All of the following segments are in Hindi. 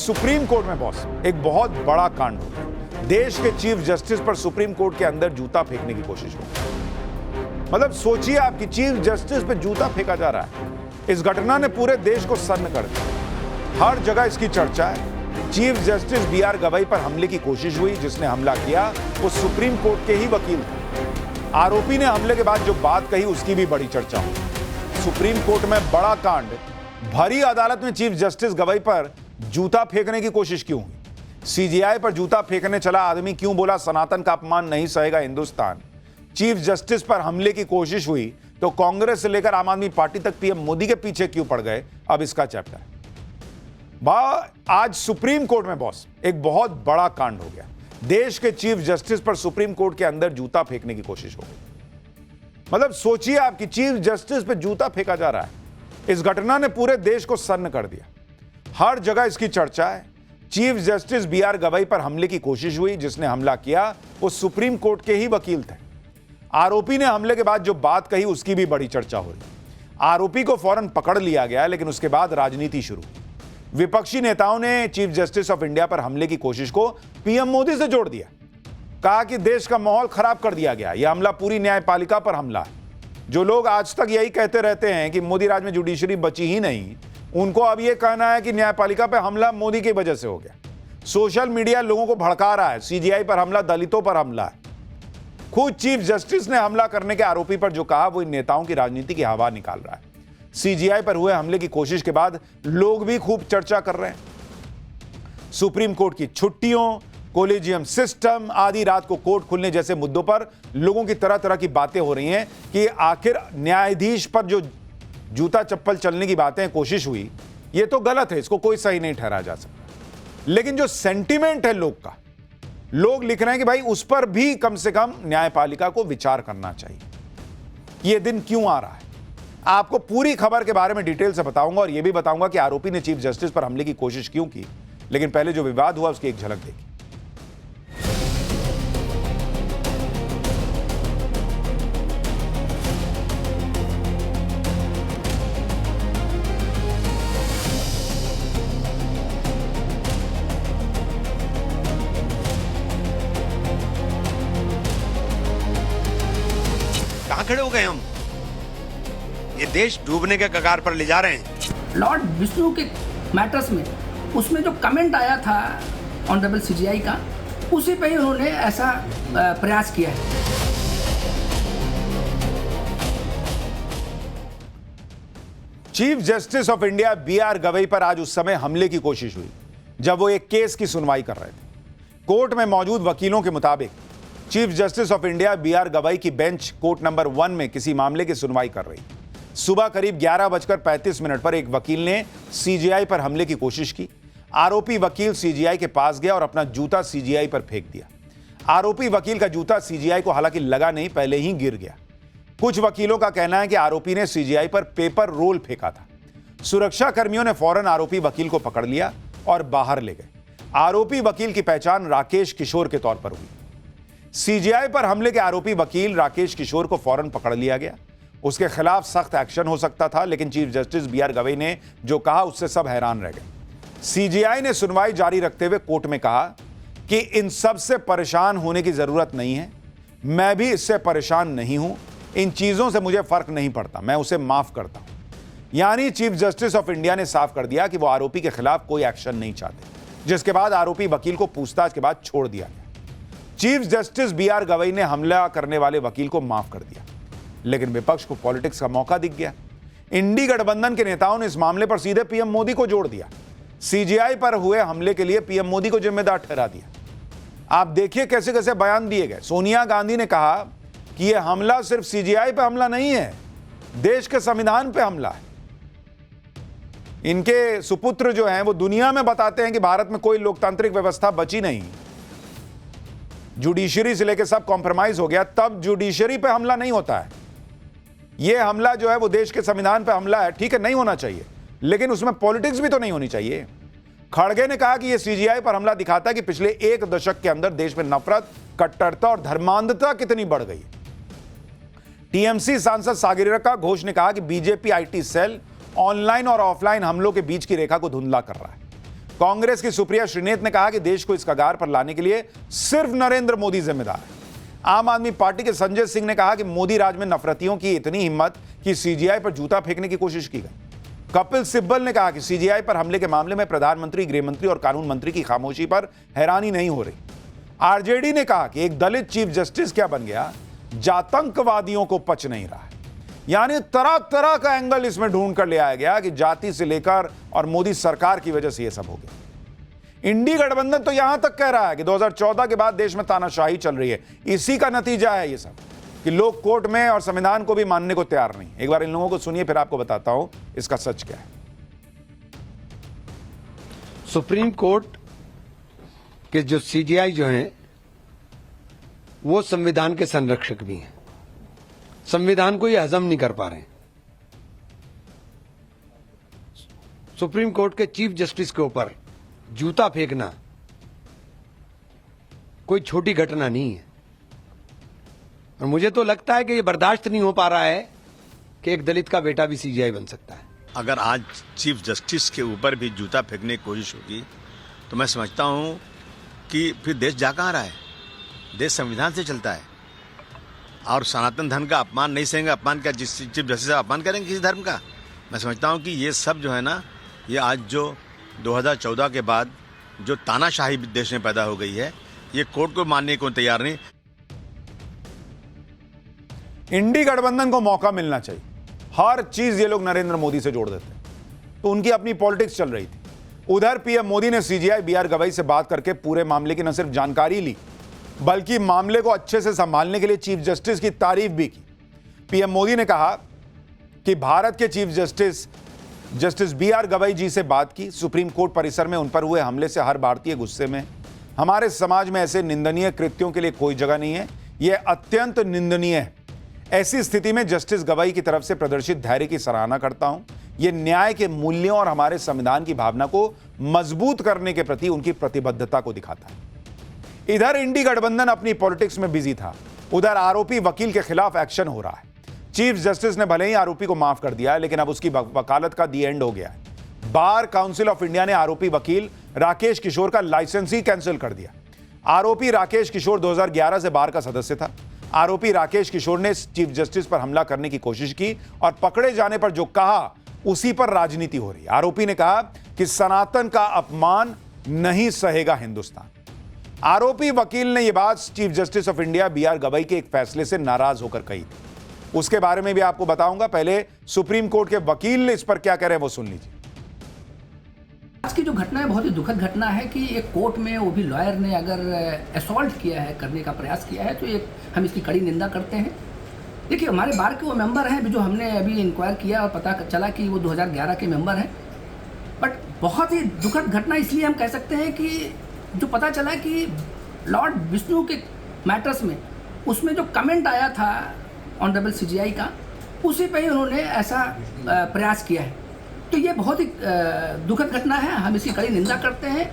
सुप्रीम कोर्ट में बॉस एक बहुत बड़ा कांड हो गया। देश के चीफ जस्टिस पर सुप्रीम कोर्ट के अंदर जूता फेंकने की कोशिश हो। मतलब सोचिए आपकी चीफ जस्टिस पे जूता फेंका जा रहा है। इस घटना ने पूरे देश को सन्न कर दिया। हर जगह इसकी चर्चा है। Chief justice B R. गवई पर हमले की कोशिश हुई। जिसने हमला किया वो सुप्रीम कोर्ट के ही वकील थे। आरोपी ने हमले के बाद जो बात कही उसकी भी बड़ी चर्चा हुई। सुप्रीम कोर्ट में बड़ा कांड, भरी अदालत में चीफ जस्टिस गवई पर जूता फेंकने की कोशिश क्यों हुई? सीजेआई पर जूता फेंकने चला आदमी क्यों बोला सनातन का अपमान नहीं सहेगा हिंदुस्तान? चीफ जस्टिस पर हमले की कोशिश हुई तो कांग्रेस से लेकर आम आदमी पार्टी तक पीएम मोदी के पीछे क्यों पड़ गए? अब इसका चैप्टर। आज सुप्रीम कोर्ट में बॉस एक बहुत बड़ा कांड हो गया। देश के चीफ जस्टिस पर सुप्रीम कोर्ट के अंदर जूता फेंकने की कोशिश हो गई। मतलब सोचिए आपकी चीफ जस्टिस पे जूता फेंका जा रहा है। इस घटना ने पूरे देश को सन्न कर दिया। हर जगह इसकी चर्चा है। Chief justice B R. गवई पर हमले की कोशिश हुई। जिसने हमला किया वो सुप्रीम कोर्ट के ही वकील थे। आरोपी ने हमले के बाद जो बात कही उसकी भी बड़ी चर्चा हो रही। आरोपी को फौरन पकड़ लिया गया, लेकिन उसके बाद राजनीति शुरू। विपक्षी नेताओं ने चीफ जस्टिस ऑफ इंडिया पर हमले की कोशिश को पीएम मोदी से जोड़ दिया। कहा कि देश का माहौल खराब कर दिया गया। यह हमला पूरी न्यायपालिका पर हमला है। जो लोग आज तक यही कहते रहते हैं कि मोदी राज में जुडिशरी बची ही नहीं, उनको अब यह कहना है कि न्यायपालिका पर हमला मोदी की वजह से हो गया। सोशल मीडिया लोगों को भड़का रहा है। सीजेआई पर हमला दलितों पर हमला है। खुद चीफ जस्टिस ने हमला करने के आरोपी पर जो कहा वो इन नेताओं की राजनीति की हवा निकाल रहा है। सीजेआई पर हुए हमले की कोशिश के बाद लोग भी खूब चर्चा कर रहे हैं। सुप्रीम कोर्ट की छुट्टियों, कोलेजियम सिस्टम, आधी रात को कोर्ट खुलने जैसे मुद्दों पर लोगों की तरह तरह की बातें हो रही हैं कि आखिर न्यायाधीश पर जो जूता चप्पल चलने की बातें कोशिश हुई, ये तो गलत है, इसको कोई सही नहीं ठहराया जा सकता। लेकिन जो सेंटीमेंट है लोग का, लोग लिख रहे हैं कि भाई उस पर भी कम से कम न्यायपालिका को विचार करना चाहिए। ये दिन क्यों आ रहा है, आपको पूरी खबर के बारे में डिटेल से बताऊंगा और यह भी बताऊंगा कि आरोपी ने चीफ जस्टिस पर हमले की कोशिश क्यों की। लेकिन पहले जो विवाद हुआ उसकी एक झलक देखिए। कहां खड़े हो गए हम? ये देश डूबने के कगार पर ले जा रहे हैं। लॉर्ड विष्णु के मैटर्स में उसमें जो कमेंट आया था ऑनरेबल सीजेआई का, उसी पे ही उन्होंने ऐसा प्रयास किया है। Chief justice of India B R. Gavai पर आज उस समय हमले की कोशिश हुई जब वो एक केस की सुनवाई कर रहे थे। कोर्ट में मौजूद वकीलों के मुताबिक chief justice of India B R. Gavai की बेंच कोर्ट नंबर 1 में किसी मामले की सुनवाई कर रही। सुबह करीब 11:35 पर एक वकील ने सीजेआई पर हमले की कोशिश की। आरोपी वकील सीजेआई के पास गया और अपना जूता सीजेआई पर फेंक दिया। आरोपी वकील का जूता सीजेआई को हालांकि लगा नहीं, पहले ही गिर गया। कुछ वकीलों का कहना है कि आरोपी ने सीजेआई पर पेपर रोल फेंका था। सुरक्षा कर्मियों ने फौरन आरोपी वकील को पकड़ लिया और बाहर ले गए। आरोपी वकील की पहचान राकेश किशोर के तौर पर हुई। सीजेआई पर हमले के आरोपी वकील राकेश किशोर को फौरन पकड़ लिया गया। उसके खिलाफ सख्त एक्शन हो सकता था, लेकिन चीफ जस्टिस बी.आर. गवई ने जो कहा उससे सब हैरान रह गए। सीजेआई ने सुनवाई जारी रखते हुए कोर्ट में कहा कि इन सब से परेशान होने की जरूरत नहीं है। मैं भी इससे परेशान नहीं हूं। इन चीजों से मुझे फर्क नहीं पड़ता, मैं उसे माफ करता हूं। यानी चीफ जस्टिस ऑफ इंडिया ने साफ कर दिया कि वो आरोपी के खिलाफ कोई एक्शन नहीं चाहते, जिसके बाद आरोपी वकील को पूछताछ के बाद छोड़ दिया गया। Chief justice B R. गवई ने हमला करने वाले वकील को माफ कर दिया, लेकिन विपक्ष को पॉलिटिक्स का मौका दिख गया। इंडी गठबंधन के नेताओं ने इस मामले पर सीधे पीएम मोदी को जोड़ दिया। सीजेआई पर हुए हमले के लिए पीएम मोदी को जिम्मेदार ठहरा दिया। आप देखिए कैसे कैसे बयान दिए गए। सोनिया गांधी ने कहा कि यह हमला सिर्फ सीजेआई पे हमला नहीं है, देश के संविधान पे हमला है। इनके सुपुत्र जो हैं वो दुनिया में बताते हैं कि भारत में कोई लोकतांत्रिक व्यवस्था बची नहीं, जुडिशरी से लेकर सब कॉम्प्रोमाइज हो गया, तब जुडिशरी पे हमला नहीं होता है। यह हमला जो है वो देश के संविधान पे हमला है। ठीक है, नहीं होना चाहिए, लेकिन उसमें पॉलिटिक्स भी तो नहीं होनी चाहिए। खड़गे ने कहा कि यह सीजेआई पर हमला दिखाता है कि पिछले एक दशक के अंदर देश में नफरत, कट्टरता और धर्मांधता कितनी बढ़ गई। टीएमसी सांसद सागरिका घोष ने कहा कि बीजेपी आईटी सेल ऑनलाइन और ऑफलाइन हमलों के बीच की रेखा को धुंधला कर रहा है। कांग्रेस की सुप्रिया श्रीनेत ने कहा कि देश को इस कगार पर लाने के लिए सिर्फ नरेंद्र मोदी जिम्मेदार है। आम आदमी पार्टी के संजय सिंह ने कहा कि मोदी राज में नफरतियों की इतनी हिम्मत कि सीजीआई पर जूता फेंकने की कोशिश की गई। कपिल सिब्बल ने कहा कि सीजीआई पर हमले के मामले में प्रधानमंत्री, गृह मंत्री और कानून मंत्री की खामोशी पर हैरानी नहीं हो रही। आरजेडी ने कहा कि एक दलित चीफ जस्टिस क्या बन गया, जातंकवादियों को पच नहीं रहा है। यानी तरह तरह का एंगल इसमें ढूंढ कर ले आया गया कि जाति से लेकर और मोदी सरकार की वजह से यह सब हो गया। इंडी गठबंधन तो यहां तक कह रहा है कि 2014 के बाद देश में तानाशाही चल रही है। इसी का नतीजा है ये सब कि लोग कोर्ट में और संविधान को भी मानने को तैयार नहीं। एक बार इन लोगों को सुनिए, फिर आपको बताता हूं इसका सच क्या है। सुप्रीम कोर्ट के जो सीजीआई जो हैं वो संविधान के संरक्षक भी हैं। संविधान को ये हजम नहीं कर पा रहे हैं। सुप्रीम कोर्ट के चीफ जस्टिस के ऊपर जूता फेंकना कोई छोटी घटना नहीं है, और मुझे तो लगता है कि ये बर्दाश्त नहीं हो पा रहा है कि एक दलित का बेटा भी सीजीआई बन सकता है। अगर आज चीफ जस्टिस के ऊपर भी जूता फेंकने की कोशिश होगी तो मैं समझता हूं कि फिर देश जा कहां रहा है। देश संविधान से चलता है, और सनातन धर्म का अपमान नहीं सहेंगे। अपमान क्या, जिस चीफ जस्टिस का अपमान करेंगे किसी धर्म का? मैं समझता हूं कि ये सब जो है ना, ये आज जो 2014 के बाद जो तानाशाही देश में पैदा हो गई है, ये कोर्ट को मानने को तैयार नहीं। इंडी गठबंधन को मौका मिलना चाहिए। हर चीज ये लोग नरेंद्र मोदी से जोड़ देते हैं, तो उनकी अपनी पॉलिटिक्स चल रही थी। उधर पीएम मोदी ने सीजीआई बीआर गवई से बात करके पूरे मामले की न सिर्फ जानकारी ली, बल्कि मामले को अच्छे से संभालने के लिए चीफ जस्टिस की तारीफ भी की। पीएम मोदी ने कहा कि भारत के चीफ जस्टिस बीआर गवई जी से बात की। सुप्रीम कोर्ट परिसर में उन पर हुए हमले से हर भारतीय गुस्से में। हमारे समाज में ऐसे निंदनीय कृत्यों के लिए कोई जगह नहीं है, यह अत्यंत निंदनीय है। ऐसी स्थिति में जस्टिस गवई की तरफ से प्रदर्शित धैर्य की सराहना करता हूं। यह न्याय के मूल्यों और हमारे संविधान की भावना को मजबूत करने के प्रति उनकी प्रतिबद्धता को दिखाता है। इधर इंडी गठबंधन अपनी पॉलिटिक्स में बिजी था, उधर आरोपी वकील के खिलाफ एक्शन हो रहा है। चीफ जस्टिस ने भले ही आरोपी को माफ कर दिया है, लेकिन अब उसकी वकालत का दी एंड हो गया है। बार काउंसिल ऑफ इंडिया ने आरोपी वकील राकेश किशोर का लाइसेंस ही कैंसिल कर दिया। आरोपी राकेश किशोर 2011 से बार का सदस्य था। आरोपी राकेश किशोर ने चीफ जस्टिस पर हमला करने की कोशिश की और पकड़े जाने पर जो कहा उसी पर राजनीति हो रही है। आरोपी ने कहा कि सनातन का अपमान नहीं सहेगा हिंदुस्तान। आरोपी वकील ने यह बात chief justice of India B R Gavai के एक फैसले से नाराज होकर कही थी। उसके बारे में भी आपको बताऊंगा। पहले सुप्रीम कोर्ट के वकील ने इस पर क्या कह रहे हैं वो सुन लीजिए। आज की जो घटना है बहुत ही दुखद घटना है कि एक कोर्ट में वो भी लॉयर ने अगर असॉल्ट किया है, करने का प्रयास किया है, तो एक हम इसकी कड़ी निंदा करते हैं। देखिए, हमारे बार के वो मेंबर हैं जो हमने अभी इंक्वायर किया और पता चला कि वो 2011 के मेंबर हैं। बट बहुत ही दुखद घटना इसलिए हम कह सकते हैं कि जो पता चला कि लॉर्ड विष्णु के मैटर्स में उसमें जो कमेंट आया था ऑनरेबल सीजीआई का, उसी पे ही उन्होंने ऐसा प्रयास किया है। तो ये बहुत ही दुखद घटना है, हम इसकी कड़ी निंदा करते हैं।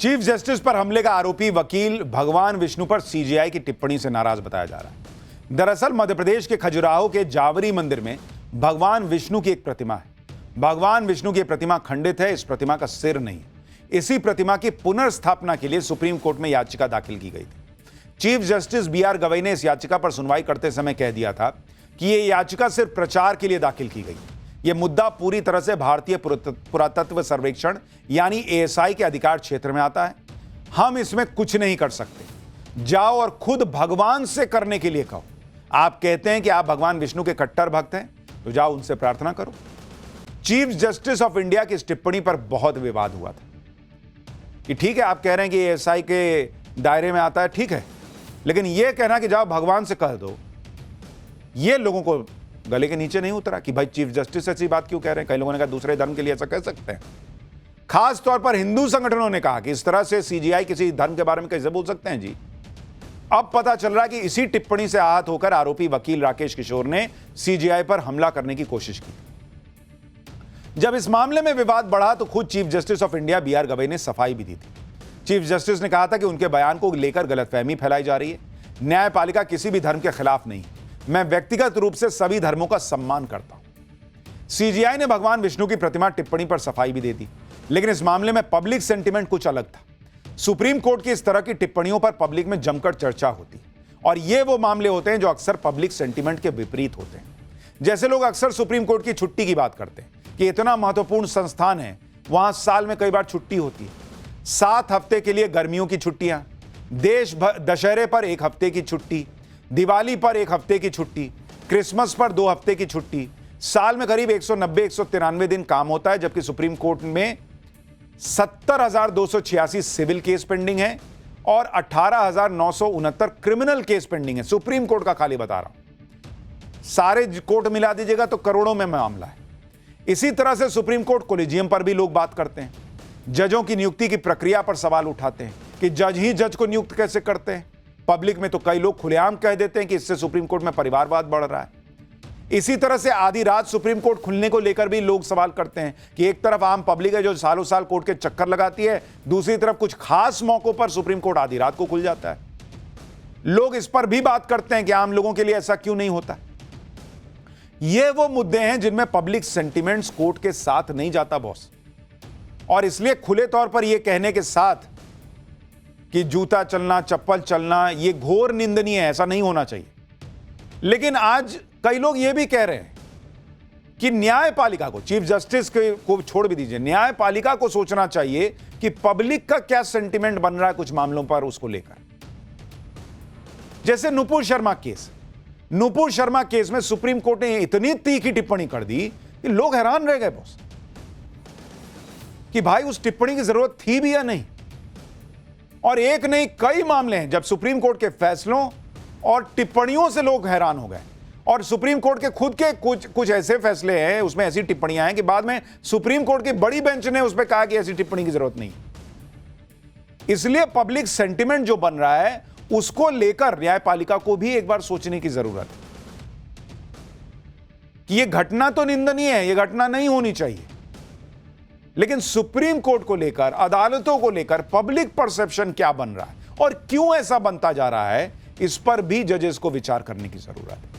चीफ जस्टिस पर हमले का आरोपी वकील भगवान विष्णु पर सीजीआई की टिप्पणी से नाराज बताया जा रहा है। दरअसल मध्य प्रदेश के खजुराहो के जावरी मंदिर में भगवान विष्णु की एक प्रतिमा है। भगवान विष्णु की प्रतिमा खंडित है, इस प्रतिमा का सिर नहीं। इसी प्रतिमा की पुनर्स्थापना के लिए सुप्रीम कोर्ट में याचिका दाखिल की गई थी। चीफ जस्टिस बीआर गवई ने इस याचिका पर सुनवाई करते समय कह दिया था कि यह याचिका सिर्फ प्रचार के लिए दाखिल की गई। यह मुद्दा पूरी तरह से भारतीय पुरातत्व सर्वेक्षण यानी एएसआई के अधिकार क्षेत्र में आता है। हम इसमें कुछ नहीं कर सकते। जाओ और खुद भगवान से करने के लिए कहो। आप कहते हैं कि आप भगवान विष्णु के कट्टर भक्त हैं, तो जाओ उनसे प्रार्थना करो। चीफ जस्टिस ऑफ इंडिया की इस टिप्पणी पर बहुत विवाद हुआ था कि ठीक है, आप कह रहे हैं कि एएसआई के दायरे में आता है, ठीक है, लेकिन यह कहना कि जाओ भगवान से कह दो, यह लोगों को गले के नीचे नहीं उतरा कि भाई चीफ जस्टिस ऐसी बात क्यों कह रहे हैं। कई लोगों ने कहा दूसरे धर्म के लिए ऐसा कह सकते हैं। खास तौर पर हिंदू संगठनों ने कहा कि इस तरह से सीजीआई किसी धर्म के बारे में कैसे बोल सकते हैं जी। अब पता चल रहा है कि इसी टिप्पणी से आहत होकर आरोपी वकील राकेश किशोर ने सीजीआई पर हमला करने की कोशिश की। जब इस मामले में विवाद बढ़ा तो खुद chief justice of India B R Gavai ने सफाई भी दी थी। चीफ जस्टिस ने कहा था कि उनके बयान को लेकर गलतफहमी फैलाई जा रही है। न्यायपालिका किसी भी धर्म के खिलाफ नहीं, मैं व्यक्तिगत रूप से सभी धर्मों का सम्मान करता हूं। सीजीआई ने भगवान विष्णु की प्रतिमा टिप्पणी पर सफाई भी दे दी, लेकिन इस मामले में पब्लिक सेंटिमेंट कुछ अलग था। सुप्रीम कोर्ट की इस तरह की टिप्पणियों पर पब्लिक में जमकर चर्चा होती, और ये वो मामले होते हैं जो अक्सर पब्लिक सेंटिमेंट के विपरीत होते हैं। जैसे लोग अक्सर सुप्रीम कोर्ट की छुट्टी की बात करते हैं कि इतना महत्वपूर्ण संस्थान है, वहां साल में कई बार छुट्टी होती है। 7 हफ्ते के लिए गर्मियों की छुट्टियां, देश भर दशहरे पर 1 हफ्ते की छुट्टी, दिवाली पर 1 हफ्ते की छुट्टी, क्रिसमस पर 2 हफ्ते की छुट्टी, साल में करीब 190-193 दिन काम होता है, जबकि सुप्रीम कोर्ट में 70,286 सिविल केस पेंडिंग है और 18,969 क्रिमिनल केस पेंडिंग है। सुप्रीम कोर्ट का खाली बता रहा हूं, सारे कोर्ट मिला दीजिएगा तो करोड़ों में मामला है। इसी तरह से सुप्रीम कोर्ट कोलिजियम पर भी लोग बात करते हैं, जजों की नियुक्ति की प्रक्रिया पर सवाल उठाते हैं कि जज ही जज को नियुक्त कैसे करते हैं। पब्लिक में तो कई लोग खुलेआम कह देते हैं कि इससे सुप्रीम कोर्ट में परिवारवाद बढ़ रहा है। इसी तरह से आधी रात सुप्रीम कोर्ट खुलने को लेकर भी लोग सवाल करते हैं कि एक तरफ आम पब्लिक है जो सालों साल कोर्ट के चक्कर लगाती है, दूसरी तरफ कुछ खास मौकों पर सुप्रीम कोर्ट आधी रात को खुल जाता है। लोग इस पर भी बात करते हैं कि आम लोगों के लिए ऐसा क्यों नहीं होता। ये वो मुद्दे हैं जिनमें पब्लिक सेंटिमेंट्स कोर्ट के साथ नहीं जाता बॉस, और इसलिए खुले तौर पर यह कहने के साथ कि जूता चलना, चप्पल चलना, यह घोर निंदनीय है, ऐसा नहीं होना चाहिए। लेकिन आज कई लोग यह भी कह रहे हैं कि न्यायपालिका को, चीफ जस्टिस को छोड़ भी दीजिए, न्यायपालिका को सोचना चाहिए कि पब्लिक का क्या सेंटिमेंट बन रहा है कुछ मामलों पर, उसको लेकर। जैसे नुपुर शर्मा केस, नुपुर शर्मा केस में सुप्रीम कोर्ट ने इतनी तीखी टिप्पणी कर दी कि लोग हैरान रह गए बॉस कि भाई उस टिप्पणी की जरूरत थी भी या नहीं। और एक नहीं कई मामले हैं जब सुप्रीम कोर्ट के फैसलों और टिप्पणियों से लोग हैरान हो गए, और सुप्रीम कोर्ट के खुद के कुछ ऐसे फैसले हैं, उसमें ऐसी टिप्पणियां हैं कि बाद में सुप्रीम कोर्ट की बड़ी बेंच ने उस पर कहा कि ऐसी टिप्पणी की जरूरत नहीं। इसलिए पब्लिक सेंटिमेंट जो बन रहा है उसको लेकर न्यायपालिका को भी एक बार सोचने की जरूरत है कि यह घटना तो निंदनीय है, यह घटना नहीं होनी चाहिए, लेकिन सुप्रीम कोर्ट को लेकर, अदालतों को लेकर पब्लिक परसेप्शन क्या बन रहा है और क्यों ऐसा बनता जा रहा है, इस पर भी जजेस को विचार करने की जरूरत है।